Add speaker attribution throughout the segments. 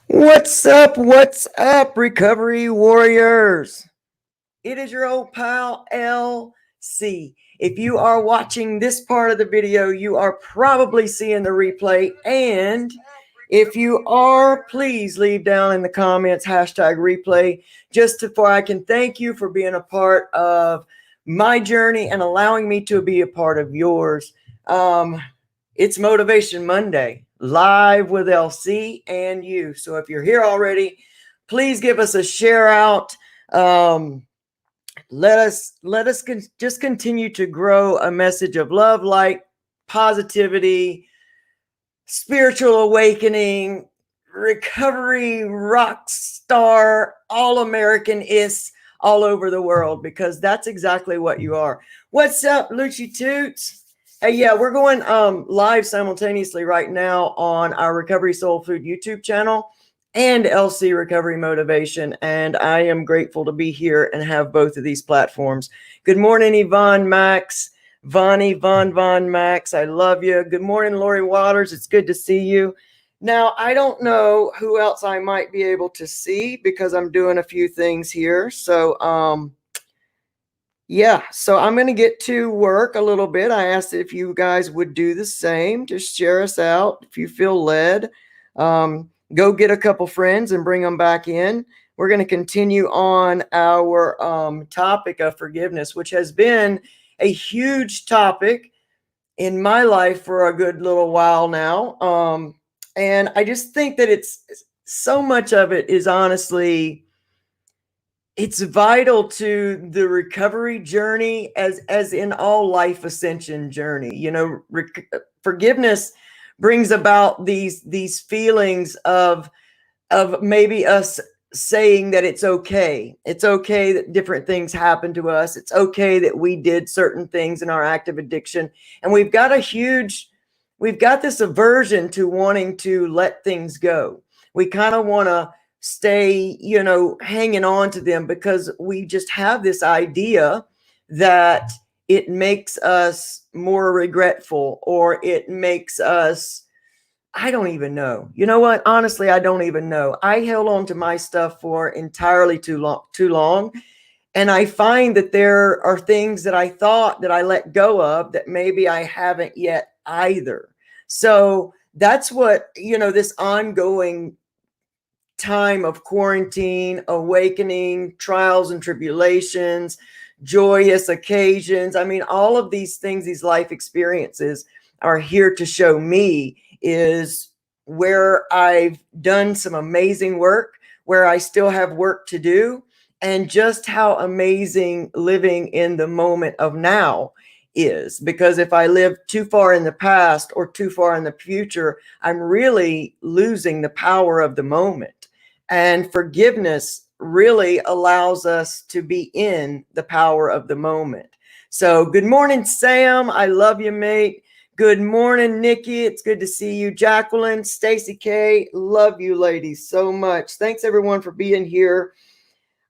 Speaker 1: What's up? What's up, recovery warriors? It is your old pal LC. If you are watching this part of the video, you are probably seeing the replay. And if you are, please leave down in the comments hashtag replay just so I can thank you for being a part of my journey and allowing me to be a part of yours. It's Motivation Monday, live with LC and you. So if you're here already, please give us a share out. Let us just continue to grow a message of love, light, positivity, spiritual awakening, recovery, rock star, all American is all over the world, because that's exactly what you are. What's up, Lucci Toots? Hey, yeah, we're going live simultaneously right now on our Recovery Soul Food YouTube channel and LC Recovery Motivation. And I am grateful to be here and have both of these platforms. Good morning, Yvonne Max. Von Max, I love you. Good morning, Lori Waters. It's good to see you. Now, I don't know who else I might be able to see because I'm doing a few things here. So, yeah, so I'm going to get to work a little bit. I asked if you guys would do the same. Just share us out if you feel led. Go get a couple friends and bring them back in. We're going to continue on our topic of forgiveness, which has been a huge topic in my life for a good little while now. And I just think that it's so much of it is honestly, it's vital to the recovery journey as in all life ascension journey. You know, forgiveness brings about these feelings of maybe us saying that it's okay. It's okay that different things happen to us. It's okay that we did certain things in our active addiction. And we've got this aversion to wanting to let things go. We kind of want to stay, hanging on to them because we just have this idea that it makes us more regretful, or it makes us, I don't even know. You know what? Honestly, I don't even know. I held on to my stuff for entirely too long. And I find that there are things that I thought that I let go of that maybe I haven't yet either. So that's what, this ongoing time of quarantine, awakening, trials and tribulations, joyous occasions. I mean, all of these things, these life experiences are here to show me is where I've done some amazing work, where I still have work to do, and just how amazing living in the moment of now is. Because if I live too far in the past or too far in the future, I'm really losing the power of the moment. And forgiveness really allows us to be in the power of the moment. So good morning, Sam. I love you, mate. Good morning, Nikki. It's good to see you. Jacqueline, Stacy K. Love you, ladies, so much. Thanks, everyone, for being here.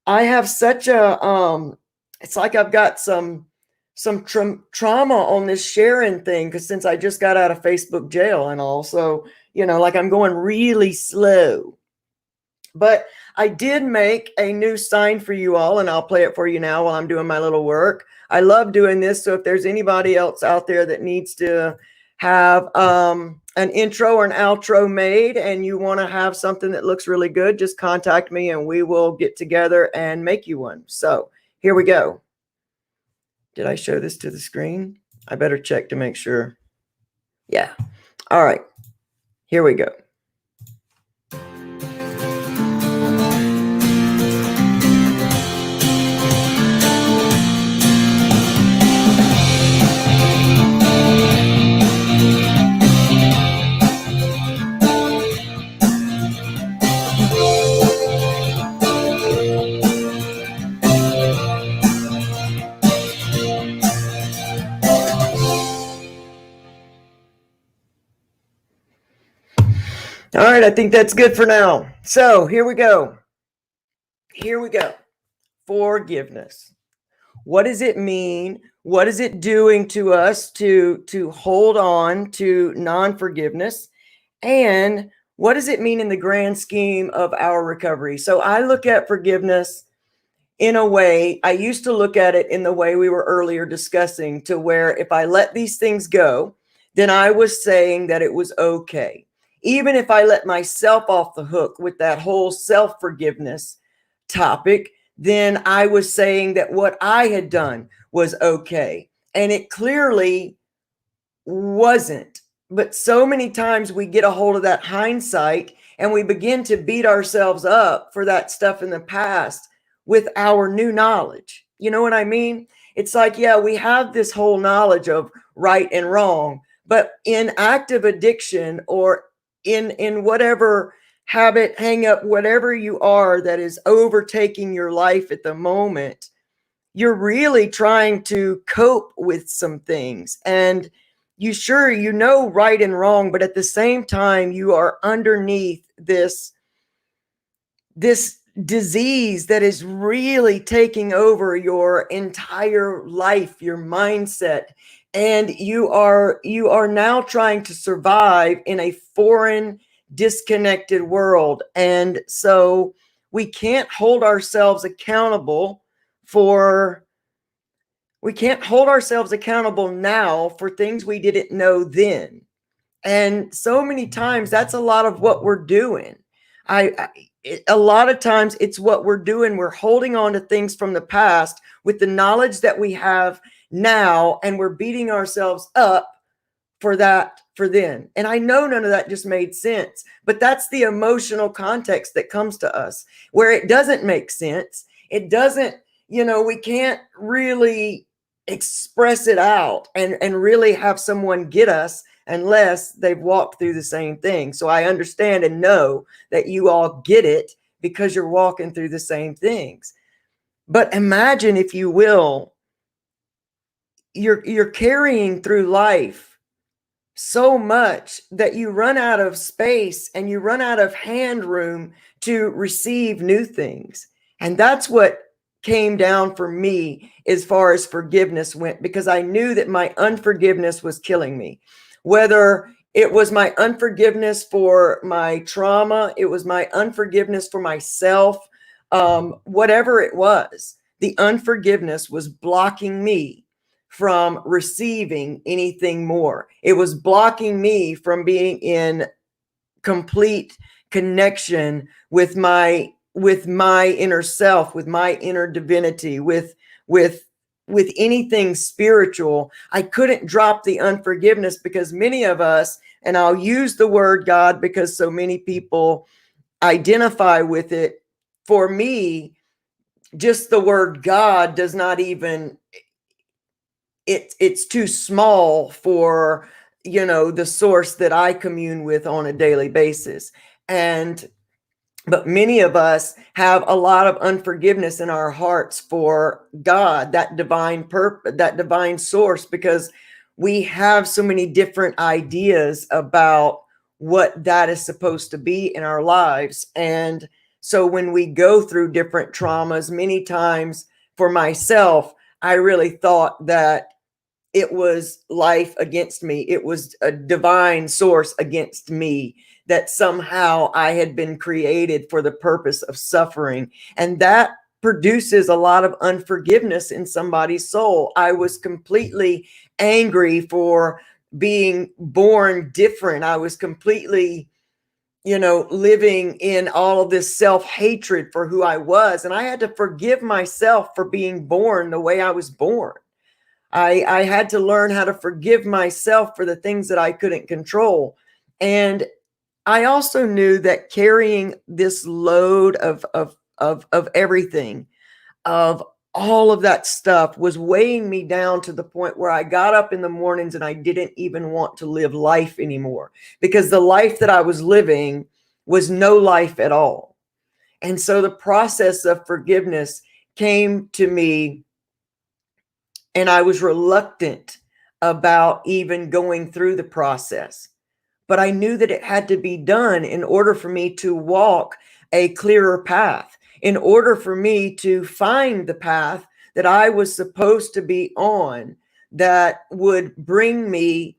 Speaker 1: I have such a, it's like I've got some trauma on this sharing thing, because since I just got out of Facebook jail and all, so, like I'm going really slow. But I did make a new sign for you all, and I'll play it for you now while I'm doing my little work. I love doing this. So if there's anybody else out there that needs to have an intro or an outro made, and you want to have something that looks really good, just contact me and we will get together and make you one. So here we go. Did I show this to the screen? I better check to make sure. Yeah. All right. Here we go. All right, I think that's good for now. So here we go. Forgiveness. What does it mean? What is it doing to us to hold on to non-forgiveness? And what does it mean in the grand scheme of our recovery? So I look at forgiveness in a way, I used to look at it in the way we were earlier discussing, to where if I let these things go, then I was saying that it was okay. Even if I let myself off the hook with that whole self forgiveness topic, then I was saying that what I had done was okay. And it clearly wasn't. But so many times we get a hold of that hindsight and we begin to beat ourselves up for that stuff in the past with our new knowledge. You know what I mean? It's like, yeah, we have this whole knowledge of right and wrong, but in active addiction or in whatever habit, hang up, whatever you are that is overtaking your life at the moment, you're really trying to cope with some things. And you know right and wrong, but at the same time you are underneath this disease that is really taking over your entire life, your mindset, and you are now trying to survive in a foreign, disconnected world. And so we can't hold ourselves accountable for we can't hold ourselves accountable now for things we didn't know then. And so many times that's a lot of what we're doing. A lot of times it's what we're doing. We're holding on to things from the past with the knowledge that we have now, and we're beating ourselves up for that for then. And I know none of that just made sense, but that's the emotional context that comes to us where it doesn't make sense. It doesn't, we can't really express it out and really have someone get us unless they've walked through the same thing. So I understand and know that you all get it because you're walking through the same things. But imagine, if you will, you're carrying through life so much that you run out of space and you run out of hand room to receive new things. And that's what came down for me as far as forgiveness went, because I knew that my unforgiveness was killing me. Whether it was my unforgiveness for my trauma, it was my unforgiveness for myself, whatever it was, the unforgiveness was blocking me from receiving anything more. It was blocking me from being in complete connection with my inner self, with my inner divinity, with anything spiritual. I couldn't drop the unforgiveness because many of us, and I'll use the word God because so many people identify with it. For me, just the word God does not even, it's too small for the source that I commune with on a daily basis. But many of us have a lot of unforgiveness in our hearts for God, that divine purpose, that divine source, because we have so many different ideas about what that is supposed to be in our lives. And so when we go through different traumas, many times for myself, I really thought that it was life against me. It was a divine source against me, that somehow I had been created for the purpose of suffering. And that produces a lot of unforgiveness in somebody's soul. I was completely angry for being born different. I was completely, living in all of this self-hatred for who I was. And I had to forgive myself for being born the way I was born. I had to learn how to forgive myself for the things that I couldn't control. And I also knew that carrying this load of everything, of all of that stuff, was weighing me down to the point where I got up in the mornings and I didn't even want to live life anymore, because the life that I was living was no life at all. And so the process of forgiveness came to me, and I was reluctant about even going through the process. But I knew that it had to be done in order for me to walk a clearer path, in order for me to find the path that I was supposed to be on, that would bring me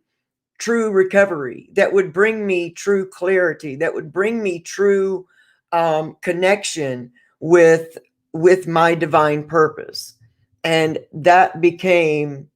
Speaker 1: true recovery, that would bring me true clarity, that would bring me true connection with my divine purpose. And that became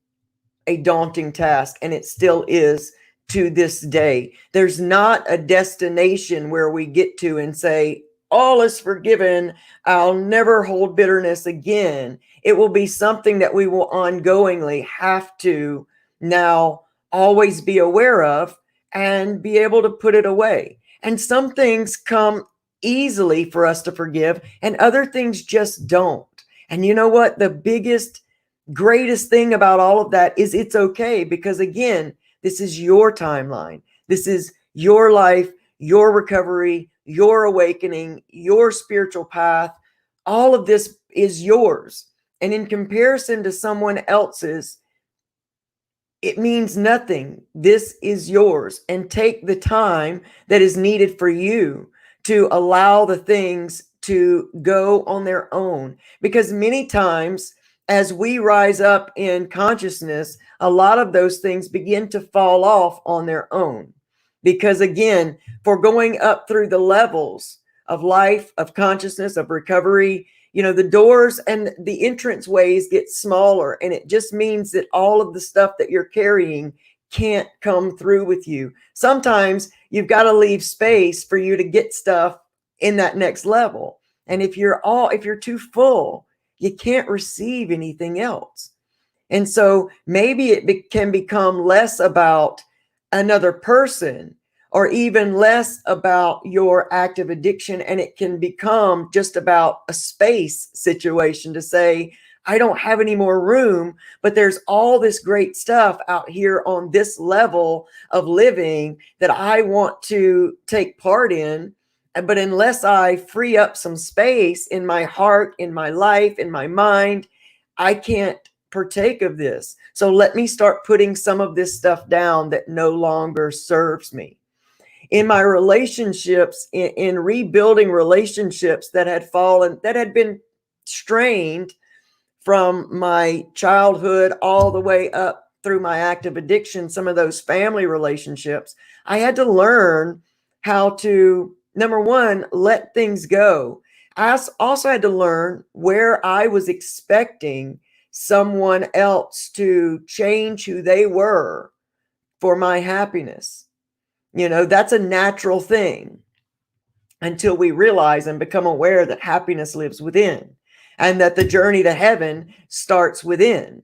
Speaker 1: a daunting task, and it still is to this day. There's not a destination where we get to and say, all is forgiven, I'll never hold bitterness again. It will be something that we will ongoingly have to now always be aware of and be able to put it away. And some things come easily for us to forgive, and other things just don't. And you know what? The biggest greatest thing about all of that is it's okay, because again, this is your timeline. This is your life, your recovery, your awakening, your spiritual path. All of this is yours. And in comparison to someone else's, it means nothing. This is yours. And take the time that is needed for you to allow the things to go on their own. Because many times, as we rise up in consciousness, a lot of those things begin to fall off on their own. Because again, for going up through the levels of life, of consciousness, of recovery, the doors and the entrance ways get smaller, and it just means that all of the stuff that you're carrying can't come through with you. Sometimes you've got to leave space for you to get stuff in that next level. And if you're too full, you can't receive anything else. And so maybe it can become less about another person, or even less about your active addiction, and it can become just about a space situation to say, I don't have any more room, but there's all this great stuff out here on this level of living that I want to take part in. But unless I free up some space in my heart, in my life, in my mind, I can't partake of this. So let me start putting some of this stuff down that no longer serves me. In my relationships, in rebuilding relationships that had fallen, that had been strained from my childhood all the way up through my active addiction, some of those family relationships, I had to learn how to, number one, let things go. I also had to learn where I was expecting someone else to change who they were for my happiness. That's a natural thing until we realize and become aware that happiness lives within, and that the journey to heaven starts within.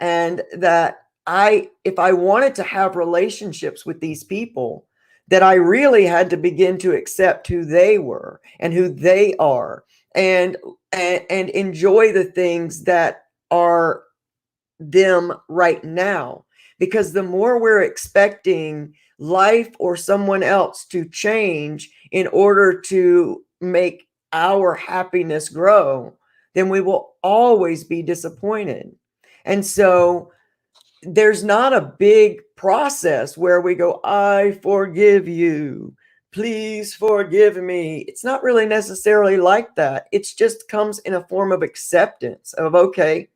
Speaker 1: And that if I wanted to have relationships with these people, that I really had to begin to accept who they were and who they are, and enjoy the things that are them right now. Because the more we're expecting life or someone else to change in order to make our happiness grow, then we will always be disappointed. And so there's not a big process where we go, I forgive you, please forgive me. It's not really necessarily like that. It's just comes in a form of acceptance of, okay,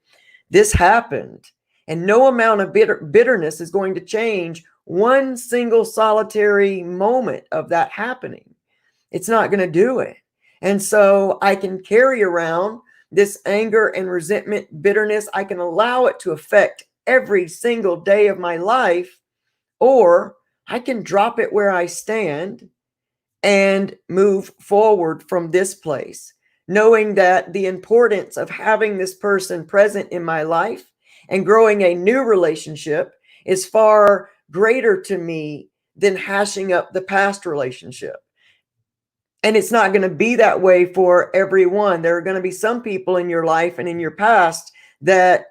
Speaker 1: this happened, and no amount of bitterness is going to change one single solitary moment of that happening. It's not going to do it. And so I can carry around this anger and resentment, bitterness. I can allow it to affect every single day of my life, or I can drop it where I stand and move forward from this place, knowing that the importance of having this person present in my life and growing a new relationship is far greater to me than hashing up the past relationship. And it's not going to be that way for everyone. There are going to be some people in your life and in your past that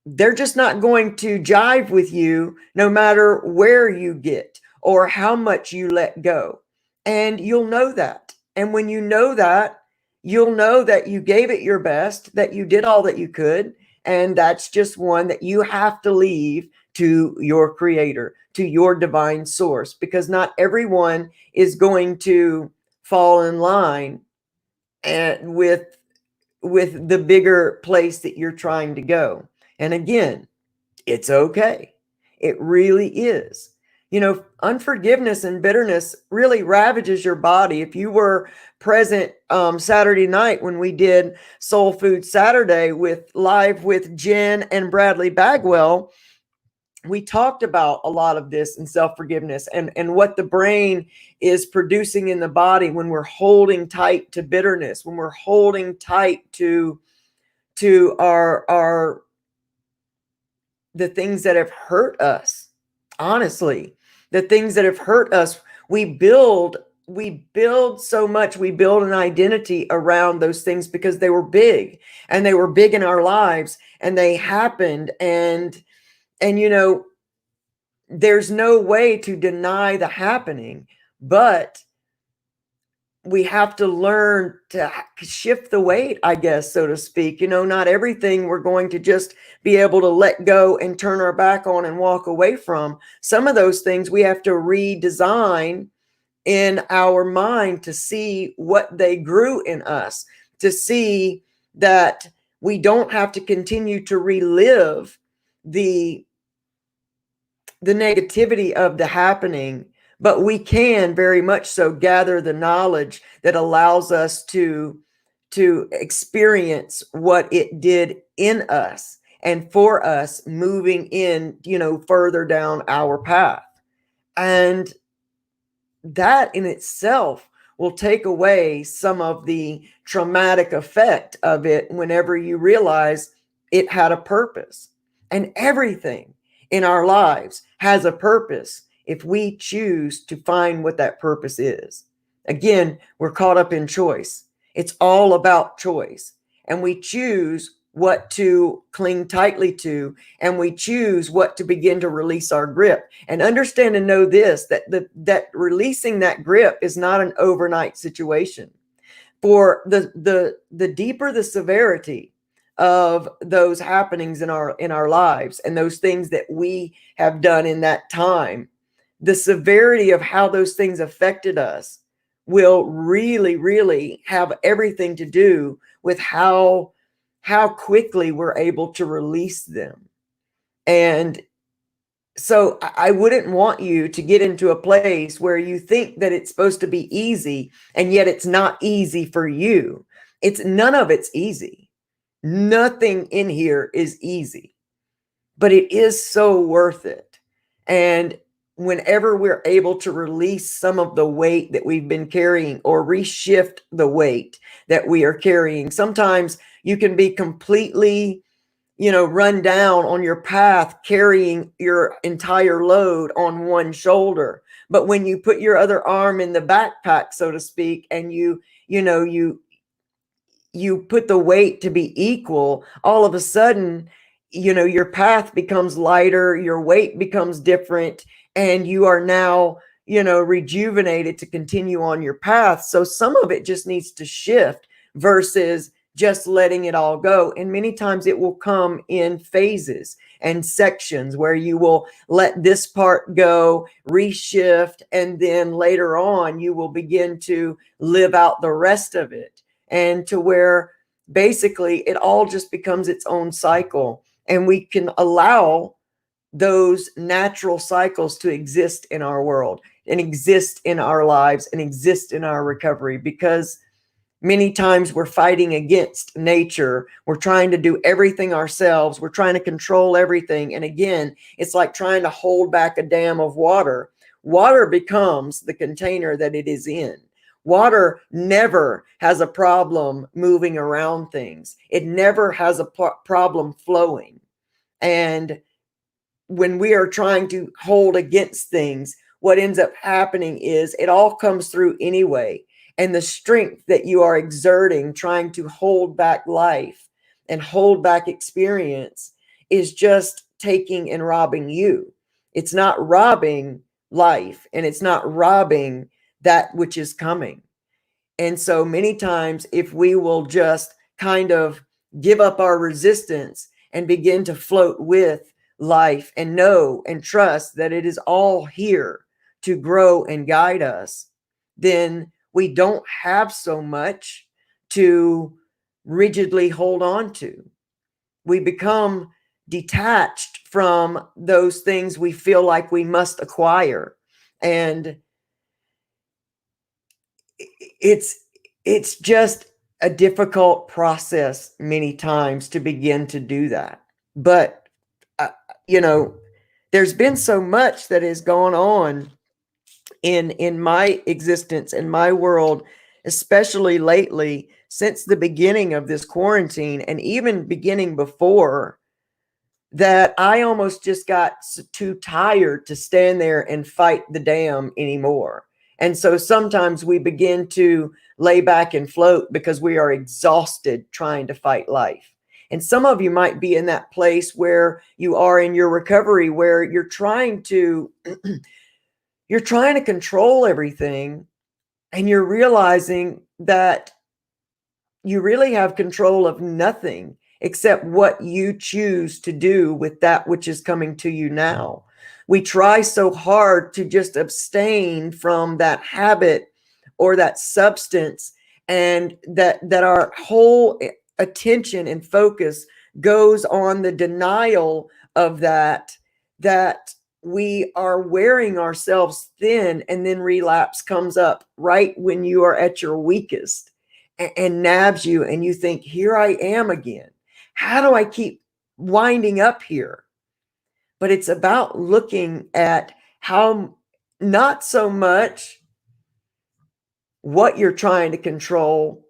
Speaker 1: they're just not going to jive with you no matter where you get or how much you let go. And you'll know that. And when you know that, you'll know that you gave it your best, that you did all that you could. And that's just one that you have to leave to your creator, to your divine source, because not everyone is going to fall in line and with the bigger place that you're trying to go. And again, it's okay. It really is. You know, unforgiveness and bitterness really ravages your body. If you were present Saturday night when we did Soul Food Saturday with live with Jen and Bradley Bagwell, we talked about a lot of this and self-forgiveness and what the brain is producing in the body when we're holding tight to bitterness, when we're holding tight to our the things that have hurt us. Honestly, the things that have hurt us, we build so much. We build an identity around those things because they were big, and they were big in our lives, and they happened. And you know, there's no way to deny the happening, but we have to learn to shift the weight, I guess, so to speak. You know, not everything we're going to just be able to let go and turn our back on and walk away from. Some of those things we have to redesign in our mind to see what they grew in us, to see that we don't have to continue to relive the negativity of the happening, but we can very much so gather the knowledge that allows us to experience what it did in us and for us moving in, you know, further down our path. And that in itself will take away some of the traumatic effect of it whenever you realize it had a purpose. And everything in our lives has a purpose if we choose to find what that purpose is. Again, we're caught up in choice. It's all about choice. And we choose what to cling tightly to, and we choose what to begin to release our grip. And understand and know this, that releasing that grip is not an overnight situation. For the deeper the severity of those happenings in our lives and those things that we have done in that time, the severity of how those things affected us will really, really have everything to do with how quickly we're able to release them. And so I wouldn't want you to get into a place where you think that it's supposed to be easy, and yet it's not easy for you. None of it's easy. Nothing in here is easy, but it is so worth it. And whenever we're able to release some of the weight that we've been carrying, or reshift the weight that we are carrying, sometimes you can be completely, you know, run down on your path carrying your entire load on one shoulder. But when you put your other arm in the backpack, so to speak, and you put the weight to be equal, all of a sudden, you know, your path becomes lighter, your weight becomes different, and you are now, you know, rejuvenated to continue on your path. So some of it just needs to shift versus just letting it all go. And many times it will come in phases and sections where you will let this part go, reshift, and then later on you will begin to live out the rest of it. And to where basically it all just becomes its own cycle, and we can allow those natural cycles to exist in our world and exist in our lives and exist in our recovery. Because many times we're fighting against nature. We're trying to do everything ourselves. We're trying to control everything. And again, it's like trying to hold back a dam of water. Water becomes the container that it is in. Water never has a problem moving around things. It never has a problem flowing. And when we are trying to hold against things, what ends up happening is it all comes through anyway. And the strength that you are exerting, trying to hold back life and hold back experience, is just taking and robbing you. It's not robbing life, and it's not robbing that which is coming. And so many times, if we will just kind of give up our resistance and begin to float with life and know and trust that it is all here to grow and guide us, then we don't have so much to rigidly hold on to. We become detached from those things we feel like we must acquire. And it's just a difficult process many times to begin to do that. But uh, you know, there's been so much that has gone on in my existence, in my world, especially lately, since the beginning of this quarantine, and even beginning before, that I almost just got too tired to stand there and fight the dam anymore. And so sometimes we begin to lay back and float because we are exhausted trying to fight life. And some of you might be in that place where you are in your recovery, where you're trying to you're trying to control everything, and you're realizing that you really have control of nothing except what you choose to do with that which is coming to you now. We try so hard to just abstain from that habit or that substance, and that our whole attention and focus goes on the denial of that we are wearing ourselves thin, and then relapse comes up right when you are at your weakest, and nabs you, and you think, here I am again. How do I keep winding up here? But it's about looking at how, not so much what you're trying to control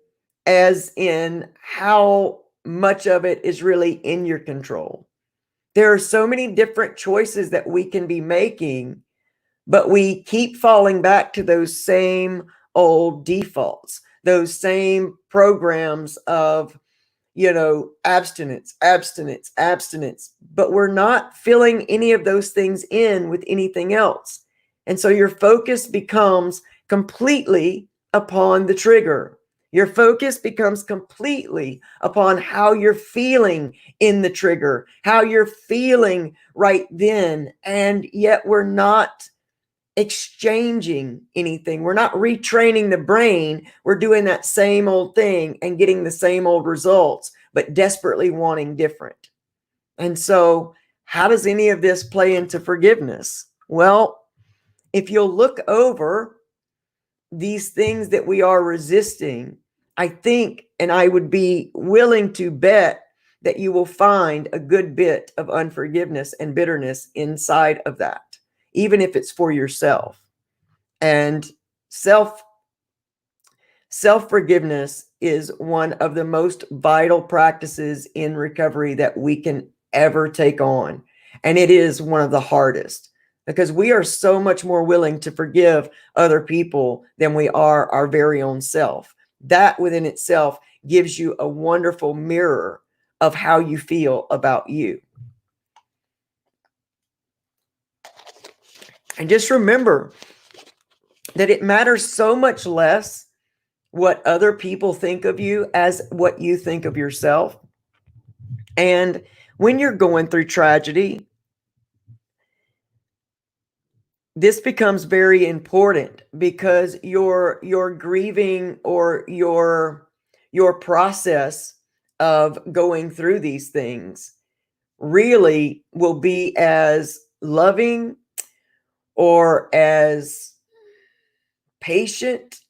Speaker 1: as in how much of it is really in your control. There are so many different choices that we can be making, but we keep falling back to those same old defaults, those same programs of, abstinence, abstinence, abstinence, but we're not filling any of those things in with anything else. And so your focus becomes completely upon the trigger. Your focus becomes completely upon how you're feeling in the trigger, how you're feeling right then. And yet we're not exchanging anything. We're not retraining the brain. We're doing that same old thing and getting the same old results, but desperately wanting different. And so, how does any of this play into forgiveness? Well, if you'll look over these things that we are resisting, I think, and I would be willing to bet that you will find a good bit of unforgiveness and bitterness inside of that, even if it's for yourself. And self-forgiveness is one of the most vital practices in recovery that we can ever take on. And it is one of the hardest, because we are so much more willing to forgive other people than we are our very own self. That within itself gives you a wonderful mirror of how you feel about you. And just remember that it matters so much less what other people think of you as what you think of yourself. And when you're going through tragedy, this becomes very important, because your grieving, or your process of going through these things really will be as loving or as patient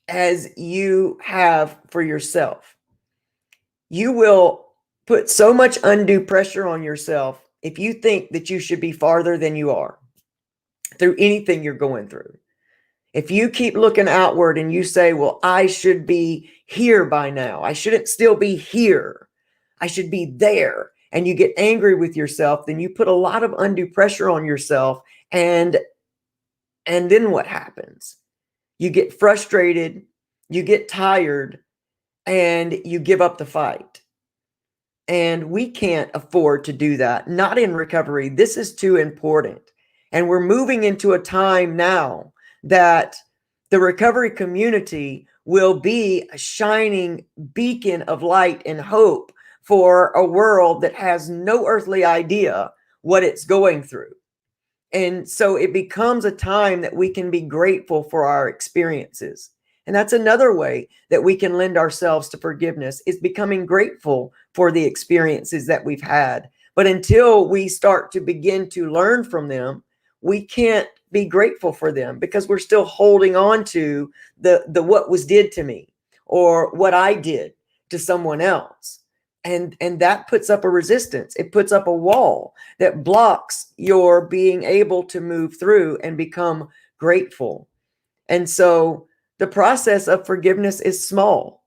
Speaker 1: as you have for yourself. You will put so much undue pressure on yourself if you think that you should be farther than you are through anything you're going through. If you keep looking outward and you say, well, I should be here by now, I shouldn't still be here, I should be there, and you get angry with yourself, then you put a lot of undue pressure on yourself. And then what happens? You get frustrated, you get tired, and you give up the fight. And we can't afford to do that. Not in recovery. This is too important. And we're moving into a time now that the recovery community will be a shining beacon of light and hope for a world that has no earthly idea what it's going through. And so it becomes a time that we can be grateful for our experiences. And that's another way that we can lend ourselves to forgiveness, is becoming grateful for the experiences that we've had, But until we start to begin to learn from them, we can't be grateful for them because we're still holding on to the what was did to me or what I did to someone else. And that puts up a resistance. It puts up a wall that blocks your being able to move through and become grateful. And so the process of forgiveness is small.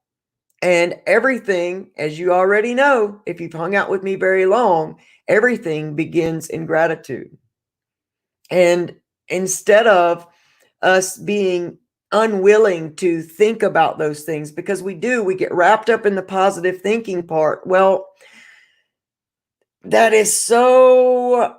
Speaker 1: And everything, as you already know, if you've hung out with me very long, everything begins in gratitude. And instead of us being unwilling to think about those things, because we get wrapped up in the positive thinking part. Well, that is so,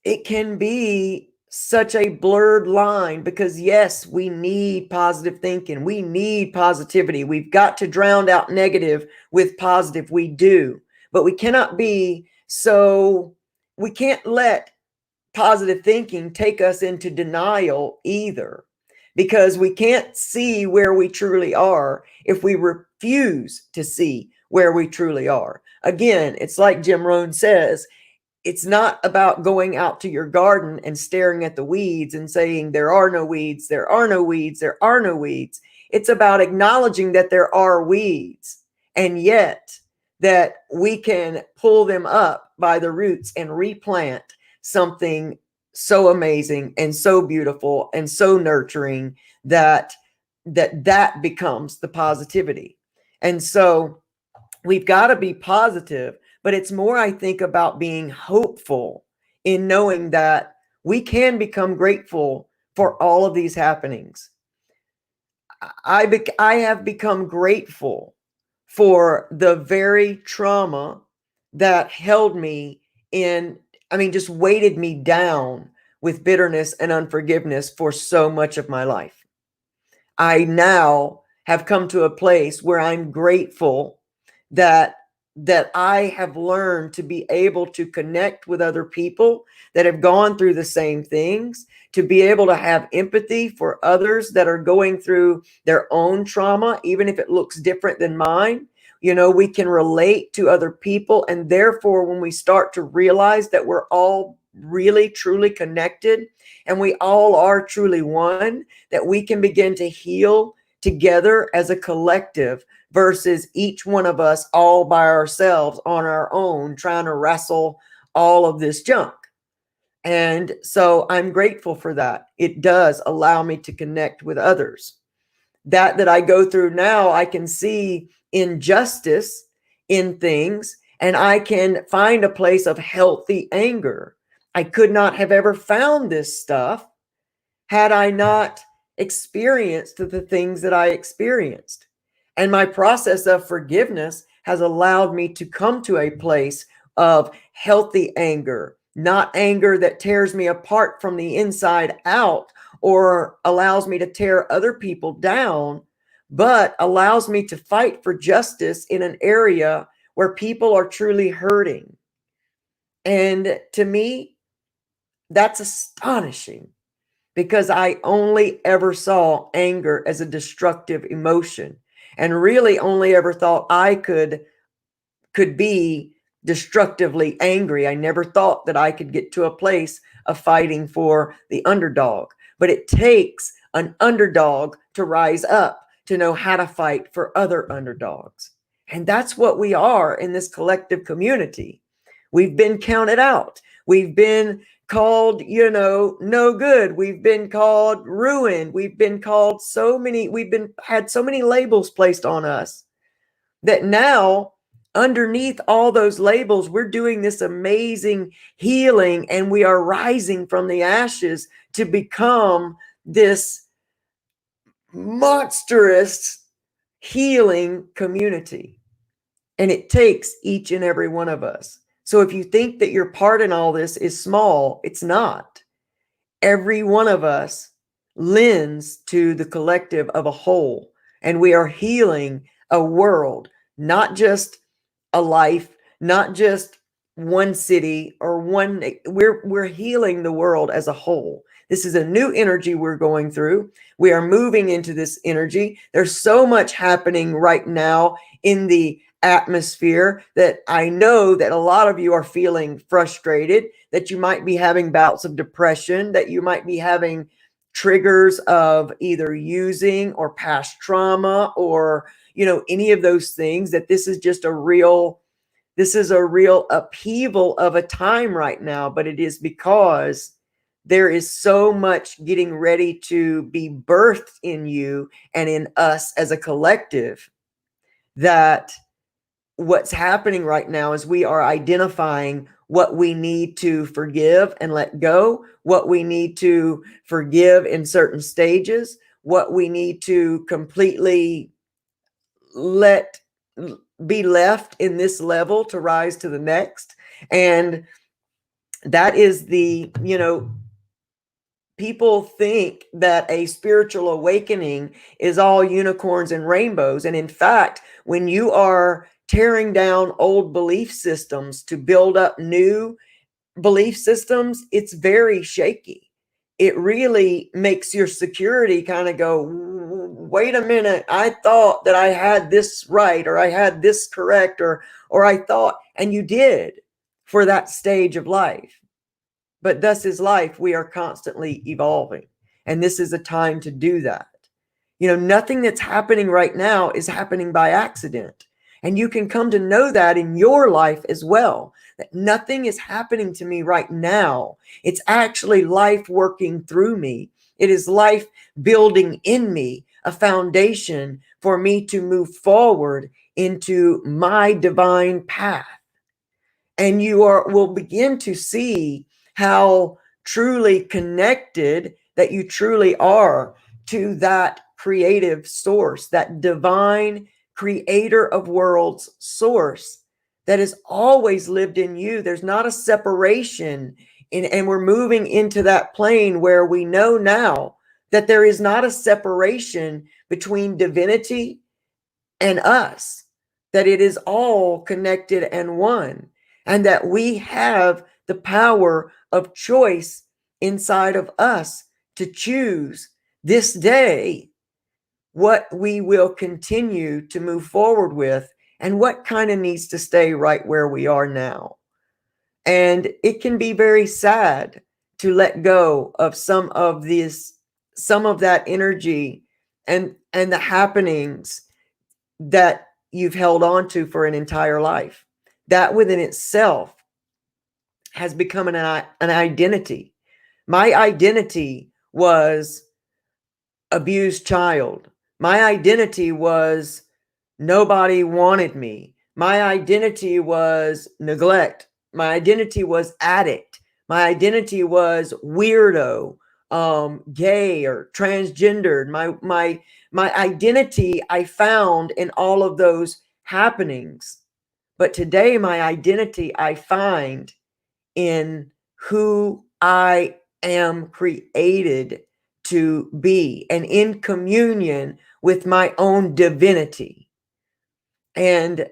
Speaker 1: it can be such a blurred line because yes, we need positive thinking. We need positivity. We've got to drown out negative with positive. We do, but we cannot be so, we can't let positive thinking take us into denial either, because we can't see where we truly are if we refuse to see where we truly are. Again, it's like Jim Rohn says, it's not about going out to your garden and staring at the weeds and saying, there are no weeds, there are no weeds, there are no weeds. It's about acknowledging that there are weeds, and yet that we can pull them up by the roots and replant something so amazing and so beautiful and so nurturing that becomes the positivity. And so we've got to be positive, but it's more, I think, about being hopeful in knowing that we can become grateful for all of these happenings. I have become grateful for the very trauma that held me in, just weighted me down with bitterness and unforgiveness for so much of my life. I now have come to a place where I'm grateful that I have learned to be able to connect with other people that have gone through the same things, to be able to have empathy for others that are going through their own trauma, even if it looks different than mine. We can relate to other people. And therefore, when we start to realize that we're all really, truly connected and we all are truly one, that we can begin to heal together as a collective versus each one of us all by ourselves on our own, trying to wrestle all of this junk. And so I'm grateful for that. It does allow me to connect with others. That I go through now, I can see injustice in things, and I can find a place of healthy anger. I could not have ever found this stuff had I not experienced the things that I experienced. And my process of forgiveness has allowed me to come to a place of healthy anger, not anger that tears me apart from the inside out or allows me to tear other people down, but allows me to fight for justice in an area where people are truly hurting. And to me, that's astonishing, because I only ever saw anger as a destructive emotion and really only ever thought I could be destructively angry. I never thought that I could get to a place of fighting for the underdog. But it takes an underdog to rise up, to know how to fight for other underdogs. And that's what we are in this collective community. We've been counted out. We've been called, no good. We've been called ruined. We've been called had so many labels placed on us that now, underneath all those labels, we're doing this amazing healing, and we are rising from the ashes to become this monstrous healing community. And it takes each and every one of us. So if you think that your part in all this is small, it's not. Every one of us lends to the collective of a whole, and we are healing a world, not just a life, not just one city or one. We're healing the world as a whole. This is a new energy we're going through. We are moving into this energy. There's so much happening right now in the atmosphere that I know that a lot of you are feeling frustrated, that you might be having bouts of depression, that you might be having triggers of either using or past trauma or, any of those things, that this is just a real upheaval of a time right now. But it is because there is so much getting ready to be birthed in you and in us as a collective, that what's happening right now is we are identifying what we need to forgive and let go, what we need to forgive in certain stages, what we need to completely let be left in this level to rise to the next. And that is people think that a spiritual awakening is all unicorns and rainbows. And in fact, when you are tearing down old belief systems to build up new belief systems, it's very shaky. It really makes your security kind of go, wait a minute, I thought that I had this right, or I had this correct, or I thought, and you did for that stage of life. But thus is life. We are constantly evolving. And this is a time to do that. Nothing that's happening right now is happening by accident. And you can come to know that in your life as well, that nothing is happening to me right now. It's actually life working through me. It is life building in me a foundation for me to move forward into my divine path. And you will begin to see how truly connected that you truly are to that creative source, that divine creator of worlds source that has always lived in you. There's not a separation and we're moving into that plane where we know now that there is not a separation between divinity and us, that it is all connected and one, and that we have the power of choice inside of us to choose this day what we will continue to move forward with and what kind of needs to stay right where we are now. And it can be very sad to let go of some of that energy and the happenings that you've held on to for an entire life. That within itself has become an identity. My identity was abused child. My identity was nobody wanted me. My identity was neglect. My identity was addict. My identity was weirdo, gay or transgendered. My identity I found in all of those happenings. But today my identity I find in who I am created to be and in communion with my own divinity. And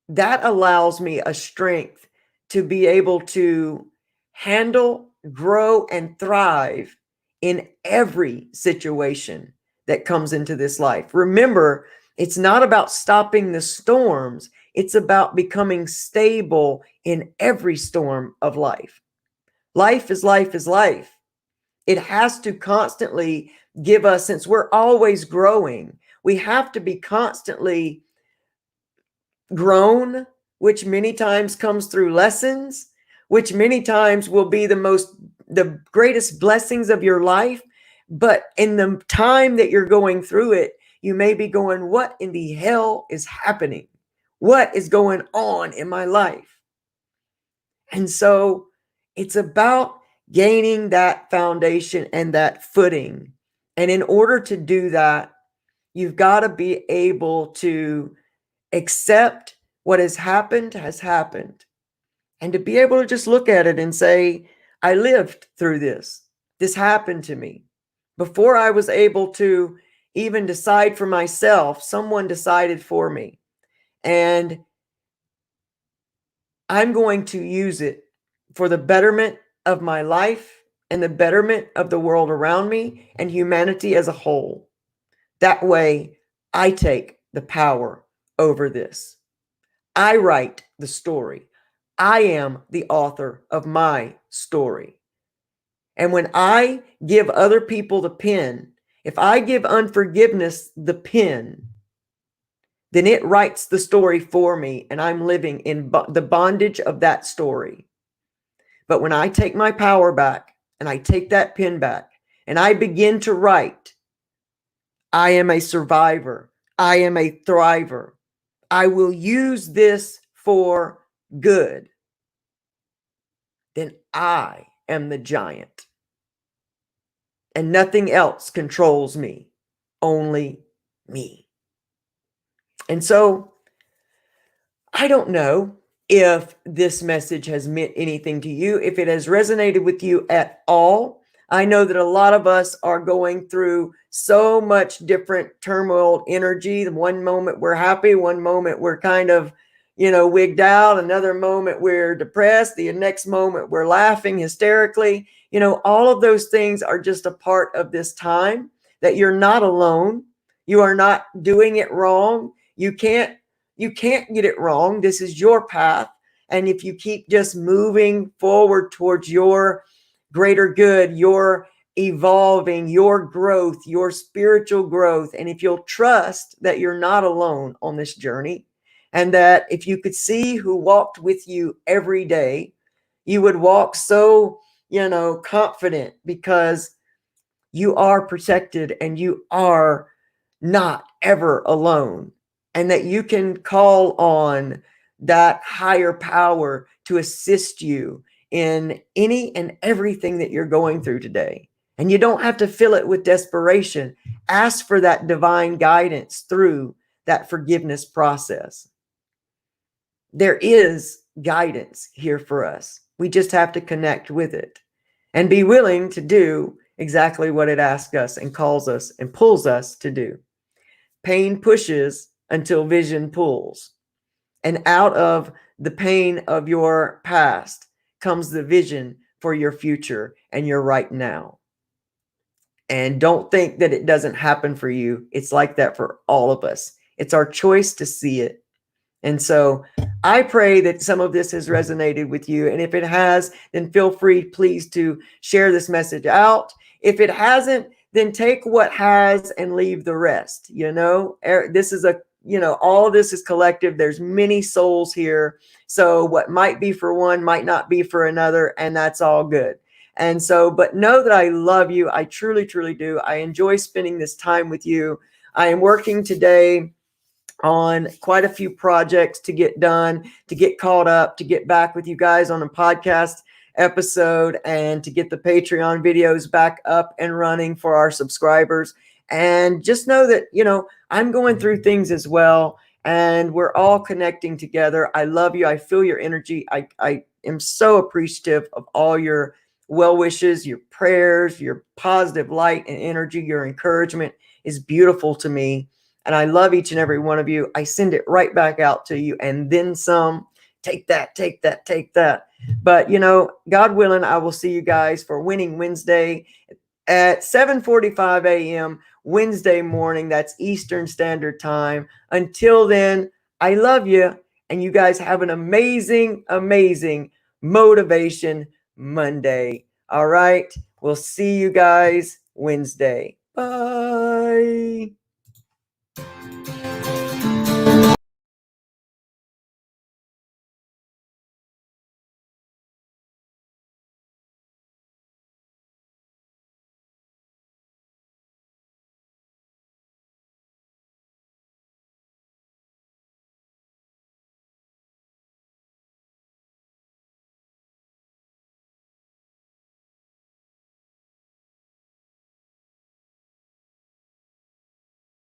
Speaker 1: that allows me a strength to be able to handle, grow, and thrive in every situation that comes into this life. Remember, it's not about stopping the storms. It's about becoming stable in every storm of life. Life is life is life. It has to constantly give us, since we're always growing, we have to be constantly grown, which many times comes through lessons, which many times will be the greatest blessings of your life. But in the time that you're going through it, you may be going, what in the hell is happening? What is going on in my life? And so it's about gaining that foundation and that footing. And in order to do that, you've got to be able to accept what has happened, and to be able to just look at it and say, I lived through this. This happened to me. Before I was able to even decide for myself, someone decided for me. And I'm going to use it for the betterment of my life and the betterment of the world around me and humanity as a whole. That way, I take the power over this. I write the story. I am the author of my story. And when I give other people the pen, if I give unforgiveness the pen, then it writes the story for me, and I'm living in the bondage of that story. But when I take my power back and I take that pen back and I begin to write, I am a survivor. I am a thriver. I will use this for good. Then I am the giant. And nothing else controls me, only me. And so I don't know if this message has meant anything to you, if it has resonated with you at all. I know that a lot of us are going through so much different turmoil energy. One moment we're happy, one moment we're kind of, wigged out, another moment we're depressed, the next moment we're laughing hysterically. All of those things are just a part of this time, that you're not alone. You are not doing it wrong. You can't get it wrong. This is your path. And if you keep just moving forward towards your greater good, your evolving, your growth, your spiritual growth, and if you'll trust that you're not alone on this journey, and that if you could see who walked with you every day, you would walk so, confident, because you are protected and you are not ever alone, and that you can call on that higher power to assist you in any and everything that you're going through today. And you don't have to fill it with desperation. Ask for that divine guidance through that forgiveness process. There is guidance here for us. We just have to connect with it and be willing to do exactly what it asks us and calls us and pulls us to do. Pain pushes until vision pulls. And out of the pain of your past comes the vision for your future and your right now. And don't think that it doesn't happen for you. It's like that for all of us. It's our choice to see it. And so I pray that some of this has resonated with you. And if it has, then feel free, please, to share this message out. If it hasn't, then take what has and leave the rest. This is all of this is collective. There's many souls here. So what might be for one might not be for another, and that's all good. And so, but know that I love you. I truly, truly do. I enjoy spending this time with you. I am working today on quite a few projects to get done, to get caught up, to get back with you guys on a podcast episode, and to get the Patreon videos back up and running for our subscribers. And just know that, I'm going through things as well, and we're all connecting together. I love you. I feel your energy. I am so appreciative of all your well wishes, your prayers, your positive light and energy. Your encouragement is beautiful to me. And I love each and every one of you. I send it right back out to you, and then some. Take that, take that, take that. But, God willing, I will see you guys for Winning Wednesday at 7:45 a.m. Wednesday morning. That's Eastern Standard Time. Until then, I love you. And you guys have an amazing, amazing Motivation Monday. All right. We'll see you guys Wednesday. Bye.